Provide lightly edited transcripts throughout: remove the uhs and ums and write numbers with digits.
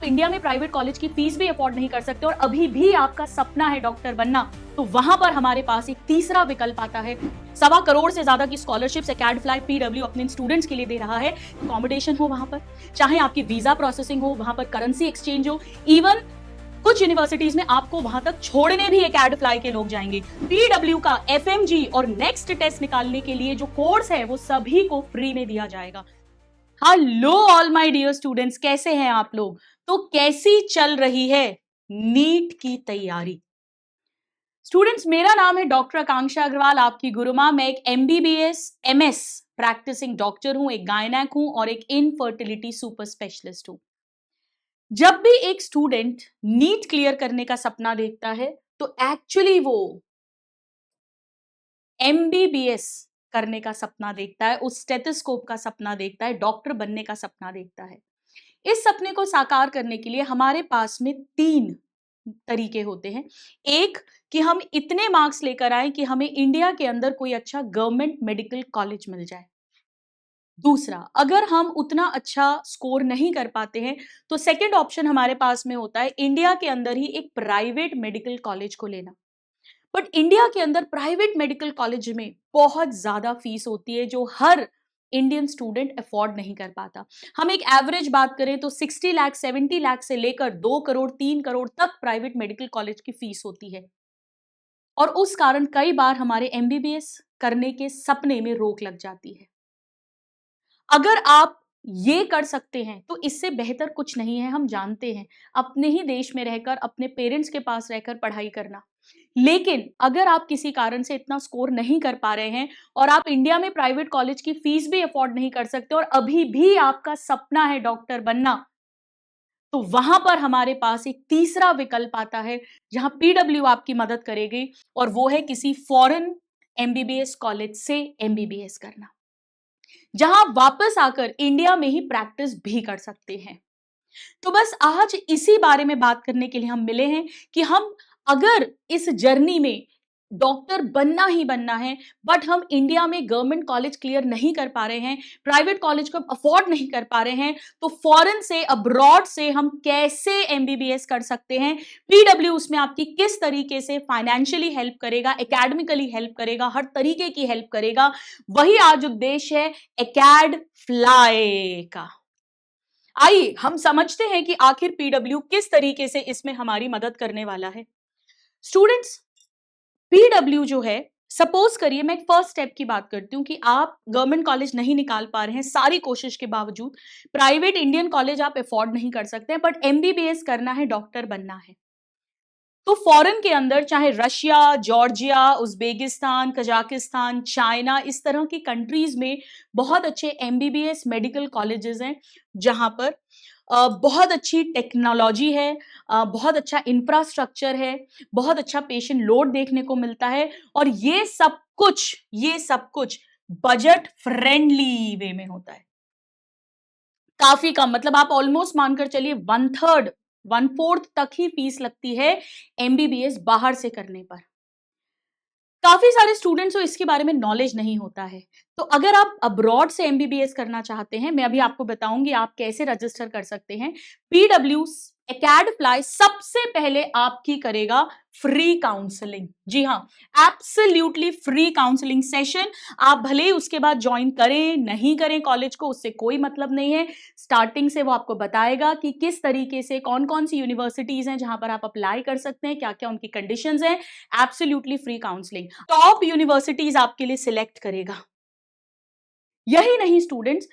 India में private college की fees भी अफोर्ड नहीं कर सकते और अभी भी आपका सपना है डॉक्टर बनना, तो वहां पर हमारे पास एक तीसरा विकल्प आता है। 1.25 करोड़ से ज्यादा की स्कॉलरशिप्स अकेडफ्लाई पीडब्ल्यू अपने स्टूडेंट्स के लिए दे रहा है। अकोमोडेशन हो वहां पर, चाहे आपकी वीजा प्रोसेसिंग हो, वहां पर करेंसी एक्सचेंज हो, इवन कुछ यूनिवर्सिटीज में आपको वहां तक छोड़ने भी अकेडफ्लाई के लोग जाएंगे। पीडब्ल्यू का एफएमजी और नेक्स्ट टेस्ट निकालने के लिए जो कोर्स है वो सभी को फ्री में दिया जाएगा। Hello all my dear students, कैसे हैं आप लोग? तो कैसी चल रही है नीट की तैयारी? स्टूडेंट्स, मेरा नाम है डॉक्टर आकांक्षा अग्रवाल, आपकी गुरुमा। मैं एक एमबीबीएस एमएस प्रैक्टिसिंग डॉक्टर हूं, एक गायनेक हूं और एक इनफर्टिलिटी सुपर स्पेशलिस्ट हूं। जब भी एक स्टूडेंट नीट क्लियर करने का सपना देखता है तो एक्चुअली वो एमबीबीएस करने का सपना देखता है, उस स्टेथोस्कोप का सपना देखता है, डॉक्टर बनने का सपना देखता है। इस सपने को साकार करने के लिए हमारे पास में 3 तरीके होते हैं। एक, कि हम इतने मार्क्स लेकर आए कि हमें इंडिया के अंदर कोई अच्छा गवर्नमेंट मेडिकल कॉलेज मिल जाए। दूसरा, अगर हम उतना अच्छा स्कोर नहीं कर पाते हैं तो सेकंड ऑप्शन हमारे पास में होता है इंडिया के अंदर ही एक प्राइवेट मेडिकल कॉलेज को लेना। बट इंडिया के अंदर प्राइवेट मेडिकल कॉलेज में बहुत ज्यादा फीस होती है जो हर इंडियन स्टूडेंट अफोर्ड नहीं कर पाता। हम एक एवरेज बात करें तो 60 लाख 70 लाख से लेकर 2 करोड़ 3 करोड़ तक प्राइवेट मेडिकल कॉलेज की फीस होती है और उस कारण कई बार हमारे एमबीबीएस करने के सपने में रोक लग जाती है। अगर आप ये कर सकते हैं तो इससे बेहतर कुछ नहीं है। हम जानते हैं अपने ही देश में रहकर, अपने पेरेंट्स के पास रहकर पढ़ाई करना, लेकिन अगर आप किसी कारण से इतना स्कोर नहीं कर पा रहे हैं और आप इंडिया में प्राइवेट कॉलेज की फीस भी अफोर्ड नहीं कर सकते और अभी भी आपका सपना है डॉक्टर बनना, तो वहां पर हमारे पास एक तीसरा विकल्प आता है जहां पीडब्ल्यू आपकी मदद करेगी और वो है किसी फॉरेन एमबीबीएस कॉलेज से एमबीबीएस करना, जहां आप वापस आकर इंडिया में ही प्रैक्टिस भी कर सकते हैं। तो बस आज इसी बारे में बात करने के लिए हम मिले हैं कि हम अगर इस जर्नी में डॉक्टर बनना ही बनना है बट हम इंडिया में गवर्नमेंट कॉलेज क्लियर नहीं कर पा रहे हैं, प्राइवेट कॉलेज को अफोर्ड नहीं कर पा रहे हैं, तो फॉरेन से, अब्रॉड से हम कैसे एमबीबीएस कर सकते हैं। पीडब्ल्यू उसमें आपकी किस तरीके से फाइनेंशियली हेल्प करेगा, एकेडमिकली हेल्प करेगा, हर तरीके की हेल्प करेगा, वही आज उद्देश्य है एकेड फ्लाई का। आइए हम समझते हैं कि आखिर पीडब्ल्यू किस तरीके से इसमें हमारी मदद करने वाला है। स्टूडेंट्स, पीडब्ल्यू जो है, सपोज करिए मैं फर्स्ट स्टेप की बात करती हूं कि आप गवर्नमेंट कॉलेज नहीं निकाल पा रहे हैं सारी कोशिश के बावजूद, प्राइवेट इंडियन कॉलेज आप अफोर्ड नहीं कर सकते हैं, बट एमबीबीएस करना है, डॉक्टर बनना है। तो फॉरेन के अंदर चाहे Russia, Georgia, Uzbekistan, Kazakhstan, China, इस तरह की कंट्रीज में बहुत अच्छे एमबीबीएस मेडिकल कॉलेजेस हैं जहां पर बहुत अच्छी टेक्नोलॉजी है, बहुत अच्छा इंफ्रास्ट्रक्चर है, बहुत अच्छा पेशेंट लोड देखने को मिलता है और ये सब कुछ बजट फ्रेंडली वे में होता है। काफी कम, मतलब आप ऑलमोस्ट मानकर चलिए 1/3 1/4 तक ही फीस लगती है एमबीबीएस बाहर से करने पर। काफी सारे स्टूडेंट्स को इसके बारे में नॉलेज नहीं होता है। तो अगर आप अब्रॉड से एमबीबीएस करना चाहते हैं, मैं अभी आपको बताऊंगी आप कैसे रजिस्टर कर सकते हैं। पीडब्ल्यू एकेडफ्लाई सबसे पहले आपकी करेगा फ्री काउंसलिंग। जी हाँ, एब्सोल्युटली फ्री काउंसलिंग सेशन। आप भले ही उसके बाद ज्वाइन करें नहीं करें कॉलेज को, उससे कोई मतलब नहीं है। स्टार्टिंग से वो आपको बताएगा कि किस तरीके से कौन कौन सी यूनिवर्सिटीज हैं जहां पर आप अप्लाई कर सकते हैं, क्या क्या उनकी कंडीशंस हैं। Absolutely free counselling, top universities आपके लिए सिलेक्ट करेगा। यही नहीं स्टूडेंट्स,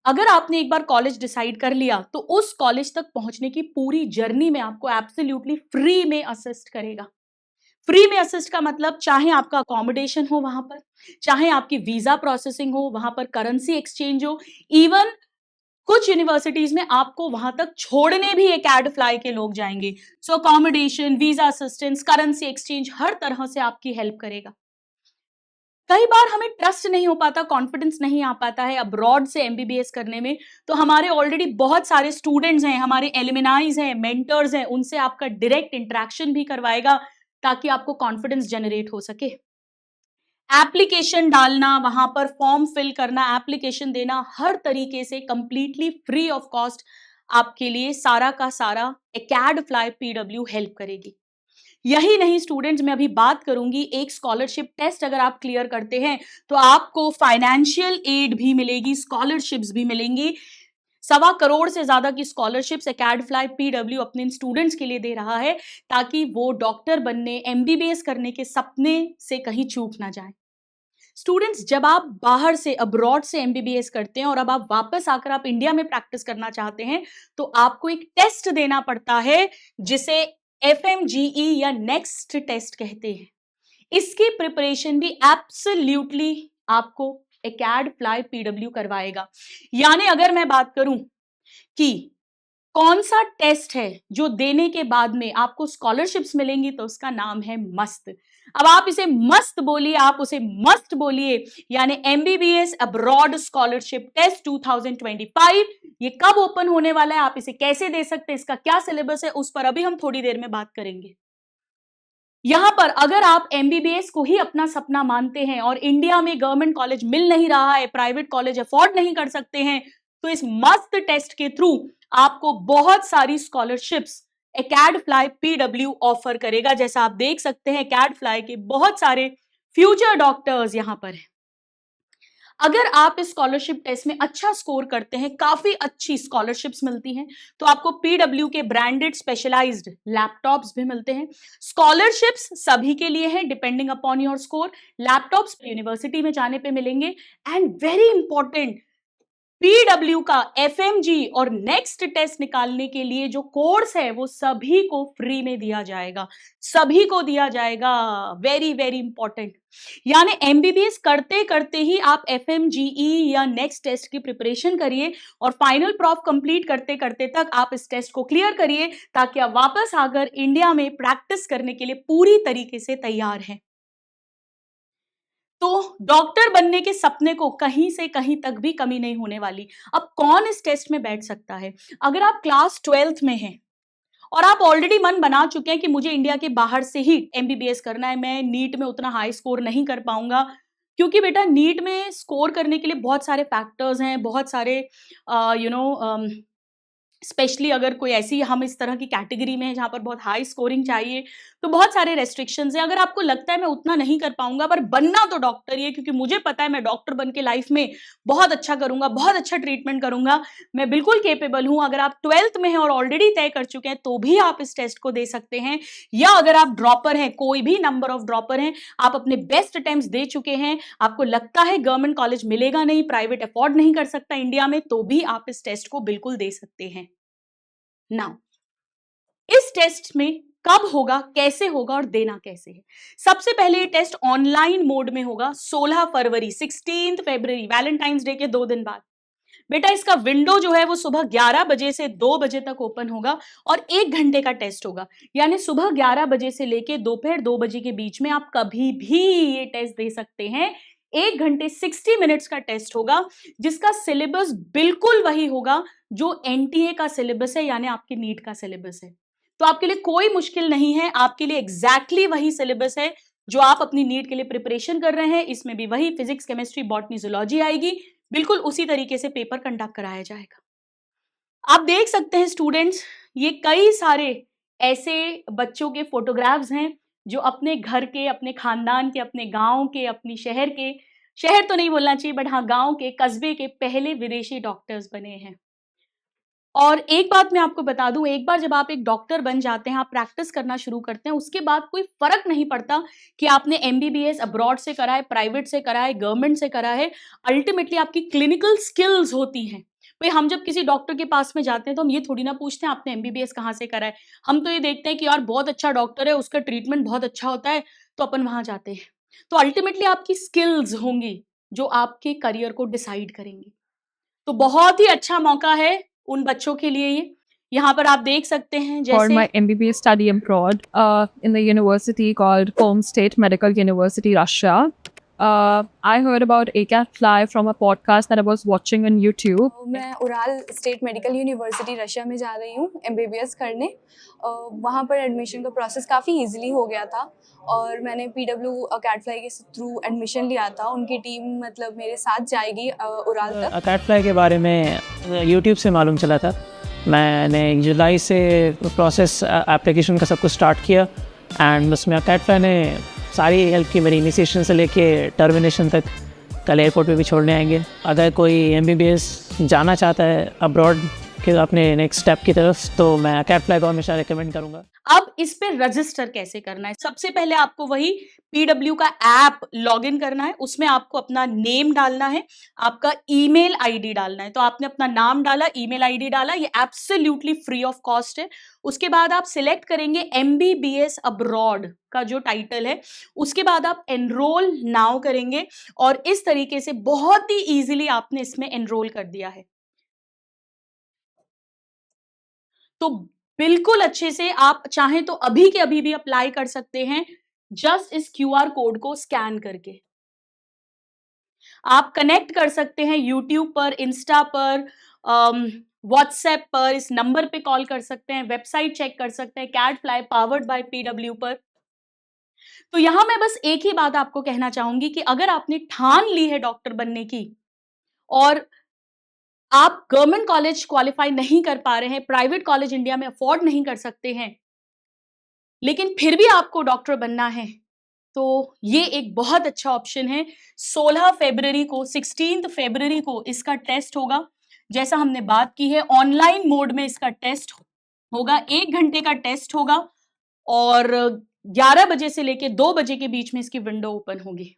अगर आपने एक बार कॉलेज डिसाइड कर लिया तो उस कॉलेज तक पहुंचने की पूरी जर्नी में आपको एब्सोल्युटली फ्री में असिस्ट करेगा। फ्री में असिस्ट का मतलब चाहे आपका अकोमोडेशन हो वहां पर, चाहे आपकी वीजा प्रोसेसिंग हो, वहां पर करेंसी एक्सचेंज हो, इवन कुछ यूनिवर्सिटीज में आपको वहां तक छोड़ने भी एक एड फ्लाई के लोग जाएंगे। So accommodation, visa assistance, currency exchange, हर तरह से आपकी हेल्प करेगा। कई बार हमें ट्रस्ट नहीं हो पाता, कॉन्फिडेंस नहीं आ पाता है अब्रॉड से एमबीबीएस करने में, तो हमारे ऑलरेडी बहुत सारे स्टूडेंट्स हैं, हमारे एलुमनाइज हैं, मेंटर्स हैं, उनसे आपका डायरेक्ट इंटरेक्शन भी करवाएगा ताकि आपको कॉन्फिडेंस जनरेट हो सके। एप्लीकेशन डालना, वहां पर फॉर्म फिल करना, एप्लीकेशन देना, हर तरीके से कंप्लीटली फ्री ऑफ कॉस्ट आपके लिए सारा का सारा एकेडफ्लाई पीडब्ल्यू हेल्प करेगी। यही नहीं स्टूडेंट्स, मैं अभी बात करूंगी, एक स्कॉलरशिप टेस्ट अगर आप क्लियर करते हैं तो आपको फाइनेंशियल एड भी मिलेगी, स्कॉलरशिप्स भी मिलेंगी। 1.25 करोड़ से ज्यादा की स्कॉलरशिप्स एकेडफ्लाई पीडब्ल्यू अपने स्टूडेंट्स के लिए दे रहा है, ताकि वो डॉक्टर बनने, एमबीबीएस करने के सपने से कहीं चूक ना जाए। स्टूडेंट्स, जब आप बाहर से, अब्रॉड से एमबीबीएस करते हैं और अब आप वापस आकर आप इंडिया में प्रैक्टिस करना चाहते हैं, तो आपको एक टेस्ट देना पड़ता है जिसे एफएमजीई या नेक्स्ट टेस्ट कहते हैं। इसकी प्रिपरेशन भी एब्सोल्युटली आपको एकेडफ्लाई पीडब्ल्यू करवाएगा। यानी अगर मैं बात करूं कि कौन सा टेस्ट है जो देने के बाद में आपको स्कॉलरशिप्स मिलेंगी, तो उसका नाम है मस्त। अब आप इसे मस्त बोलिए, आप उसे मस्त बोलिए, यानी एमबीबीएस अब्रॉड स्कॉलरशिप टेस्ट 2025। ये कब ओपन होने वाला है, आप इसे कैसे दे सकते हैं, इसका क्या सिलेबस है, उस पर अभी हम थोड़ी देर में बात करेंगे। यहां पर अगर आप एमबीबीएस को ही अपना सपना मानते हैं और इंडिया में गवर्नमेंट कॉलेज मिल नहीं रहा है, प्राइवेट कॉलेज अफोर्ड नहीं कर सकते हैं, तो इस मस्त टेस्ट के थ्रू आपको बहुत सारी स्कॉलरशिप्स एकेडफ्लाई पीडब्ल्यू ऑफर करेगा। जैसा आप देख सकते हैं, एकेडफ्लाई के बहुत सारे फ्यूचर डॉक्टर्स यहां पर हैं। अगर आप इस स्कॉलरशिप टेस्ट में अच्छा स्कोर करते हैं, काफी अच्छी स्कॉलरशिप्स मिलती हैं, तो आपको पीडब्ल्यू के ब्रांडेड स्पेशलाइज्ड लैपटॉप्स भी मिलते हैं। स्कॉलरशिप्स सभी के लिए हैं, depending upon your score. Laptops university में जाने पे मिलेंगे। एंड वेरी इंपॉर्टेंट, पीडब्ल्यू का एफएमजी और नेक्स्ट टेस्ट निकालने के लिए जो कोर्स है वो सभी को फ्री में दिया जाएगा, सभी को दिया जाएगा। वेरी वेरी इंपॉर्टेंट, यानी एमबीबीएस करते करते ही आप एफएमजीई या नेक्स्ट टेस्ट की प्रिपरेशन करिए और फाइनल प्रॉफ कंप्लीट करते करते तक आप इस टेस्ट को क्लियर करिए, ताकि आप वापस आकर इंडिया में प्रैक्टिस करने के लिए पूरी तरीके से तैयार हैं। तो डॉक्टर बनने के सपने को कहीं से कहीं तक भी कमी नहीं होने वाली। अब कौन इस टेस्ट में बैठ सकता है? अगर आप क्लास 12th में हैं और आप ऑलरेडी मन बना चुके हैं कि मुझे इंडिया के बाहर से ही एमबीबीएस करना है, मैं नीट में उतना हाई स्कोर नहीं कर पाऊंगा, क्योंकि बेटा नीट में स्कोर करने के लिए बहुत सारे फैक्टर्स हैं, बहुत सारे स्पेशली अगर कोई ऐसी, हम इस तरह की कैटेगरी में है जहां पर बहुत हाई स्कोरिंग चाहिए, तो बहुत सारे रेस्ट्रिक्शंस हैं। अगर आपको लगता है मैं उतना नहीं कर पाऊंगा, पर बनना तो डॉक्टर ही है, क्योंकि मुझे पता है मैं डॉक्टर बन के लाइफ में बहुत अच्छा करूंगा, बहुत अच्छा ट्रीटमेंट करूंगा, मैं बिल्कुल केपेबल हूं। अगर आप 12th में हैं और ऑलरेडी तय कर चुके हैं, तो भी आप इस टेस्ट को दे सकते हैं। या अगर आप ड्रॉपर हैं, कोई भी नंबर ऑफ ड्रॉपर हैं, आप अपने बेस्ट अटेम्प्ट्स दे चुके हैं, आपको लगता है गवर्नमेंट कॉलेज मिलेगा नहीं, प्राइवेट अफोर्ड नहीं कर सकता इंडिया में, तो भी आप इस टेस्ट को बिल्कुल दे सकते हैं। नाउ, इस टेस्ट में कब होगा, कैसे होगा और देना कैसे है? सबसे पहले ये टेस्ट ऑनलाइन मोड में होगा 16 फरवरी, 16 फरवरी, वैलेंटाइंस डे के 2 दिन बाद। बेटा इसका विंडो जो है वो सुबह 11 बजे से 2 बजे तक ओपन होगा और 1 घंटे का टेस्ट होगा। यानी सुबह 11 बजे से लेके दोपहर 2 बजे के बीच में आप कभी भी ये टेस्ट दे सकते हैं। 1 घंटे 60 मिनट्स का टेस्ट होगा, जिसका सिलेबस बिल्कुल वही होगा जो एनटीए का सिलेबस है, यानी आपके नीट का सिलेबस है। तो आपके लिए कोई मुश्किल नहीं है, आपके लिए एग्जैक्टली वही सिलेबस है जो आप अपनी नीट के लिए प्रिपरेशन कर रहे हैं। इसमें भी वही फिजिक्स, केमिस्ट्री, बॉटनी, जूलॉजी आएगी, बिल्कुल उसी तरीके से पेपर कंडक्ट कराया जाएगा। आप देख सकते हैं स्टूडेंट्स, ये कई सारे ऐसे बच्चों के फोटोग्राफ्स हैं जो अपने घर के, अपने खानदान के, अपने गांव के, अपनी शहर के, शहर तो नहीं बोलना चाहिए बट हाँ गांव के, कस्बे के पहले विदेशी डॉक्टर्स बने हैं। और एक बात मैं आपको बता दूं, एक बार जब आप एक डॉक्टर बन जाते हैं, आप प्रैक्टिस करना शुरू करते हैं, उसके बाद कोई फर्क नहीं पड़ता कि आपने एमबीबीएस अब्रॉड से करा है, प्राइवेट से करा है, गवर्नमेंट से करा है। अल्टीमेटली आपकी क्लिनिकल स्किल्स होती हैं। भाई हम जब किसी डॉक्टर के पास में जाते हैं तो हम ये थोड़ी ना पूछते हैं आपने एमबीबीएस कहाँ से करा है, हम तो ये देखते हैं कि यार बहुत अच्छा डॉक्टर है, उसका ट्रीटमेंट बहुत अच्छा होता है, तो अपन वहां जाते हैं। तो अल्टीमेटली आपकी स्किल्स होंगी जो आपके करियर को डिसाइड करेंगी। तो बहुत ही अच्छा मौका है उन बच्चों के लिए ये। यहाँ पर आप देख सकते हैं for जैसे my MBBS study abroad in the university called Home State Medical University, Russia. I heard about ACAT-FLY from a podcast that I was watching on YouTube. मैं Ural state medical university Russia में जा रही हूँ MBBS करने। वहाँ पर admission का process काफ़ी इजीली हो गया था और मैंने पीडब्ल्यू अकेडफ्लाई के थ्रू एडमिशन लिया था। उनकी टीम मतलब मेरे साथ जाएगी उराल तक। अकेडफ्लाई के बारे में यूट्यूब से मालूम चला था मैंने जुलाई से प्रोसेस एप्लीकेशन का सब कुछ स्टार्ट किया एंड उसमें कैटफ्लाई ने सारी हेल्प की, मेरी इनिशिएशन से लेके टर्मिनेशन तक। कल एयरपोर्ट पे भी छोड़ने आएंगे। अगर कोई MBBS जाना चाहता है अब्रॉड के अपने नेक्स्ट स्टेप की तरफ, तो मैं कैटफ्लाई को हमेशा रिकमेंड करूँगा। अब इस पे रजिस्टर कैसे करना है? सबसे पहले आपको वही PW का ऐप लॉगिन करना है। उसमें आपको अपना नेम डालना है, आपका ईमेल आईडी डालना है। तो आपने अपना नाम डाला, ईमेल आईडी डाला, ये एब्सोल्युटली फ्री ऑफ कॉस्ट है। उसके बाद आप सिलेक्ट करेंगे MBBS अब्रॉड का जो टाइटल है। उसके बाद आप एनरोल नाउ करेंगे और इस तरीके से बहुत ही इजीली आपने इसमें एनरोल कर दिया है। तो बिल्कुल अच्छे से आप चाहें तो अभी के अभी भी अप्लाई कर सकते हैं, जस्ट इस QR कोड को स्कैन करके। आप कनेक्ट कर सकते हैं यूट्यूब पर, इंस्टा पर, व्हाट्सएप पर, इस नंबर पे कॉल कर सकते हैं, वेबसाइट चेक कर सकते हैं, कैटफ्लाई पावर्ड बाय PW पर। तो यहां मैं बस एक ही बात आपको कहना चाहूंगी कि अगर आपने ठान ली है डॉक्टर बनने की और आप गवर्नमेंट कॉलेज क्वालिफाई नहीं कर पा रहे हैं, प्राइवेट कॉलेज इंडिया में अफोर्ड नहीं कर सकते हैं, लेकिन फिर भी आपको डॉक्टर बनना है, तो ये एक बहुत अच्छा ऑप्शन है। 16 फरवरी को, 16 फरवरी को इसका टेस्ट होगा। जैसा हमने बात की है, ऑनलाइन मोड में इसका टेस्ट होगा। 1 घंटे का टेस्ट होगा और 11 बजे से लेके 2 बजे के बीच में इसकी विंडो ओपन होगी।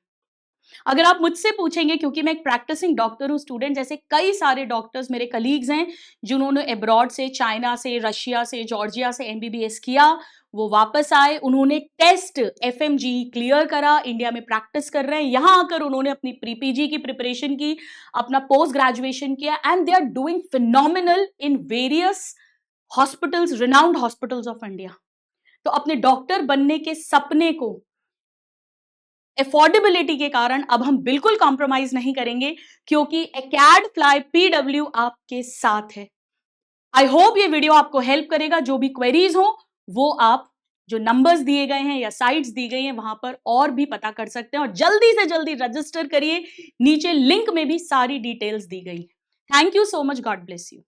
अगर आप मुझसे पूछेंगे, क्योंकि मैं एक प्रैक्टिसिंग डॉक्टर हूं, स्टूडेंट जैसे कई सारे डॉक्टर्स मेरे कलीग्स हैं जिन्होंने अब्रॉड से, चाइना से, रशिया से, जॉर्जिया से MBBS किया, वो वापस आए, उन्होंने टेस्ट FMG क्लियर करा, इंडिया में प्रैक्टिस कर रहे हैं, यहां आकर उन्होंने अपनी प्री-PG की प्रिपरेशन की, अपना पोस्ट ग्रेजुएशन किया and they are doing phenomenal in various hospitals, renowned hospitals of India. तो अपने डॉक्टर बनने के सपने को अफोर्डेबिलिटी के कारण अब हम बिल्कुल कॉम्प्रोमाइज नहीं करेंगे, क्योंकि कैटफ्लाई PW आपके साथ है। आई होप ये वीडियो आपको हेल्प करेगा। जो भी क्वेरीज हो वो आप जो नंबर्स दिए गए हैं या साइट्स दी गई हैं वहां पर और भी पता कर सकते हैं, और जल्दी से जल्दी रजिस्टर करिए। नीचे लिंक में भी सारी डिटेल्स दी गई है। Thank you so much, God bless you.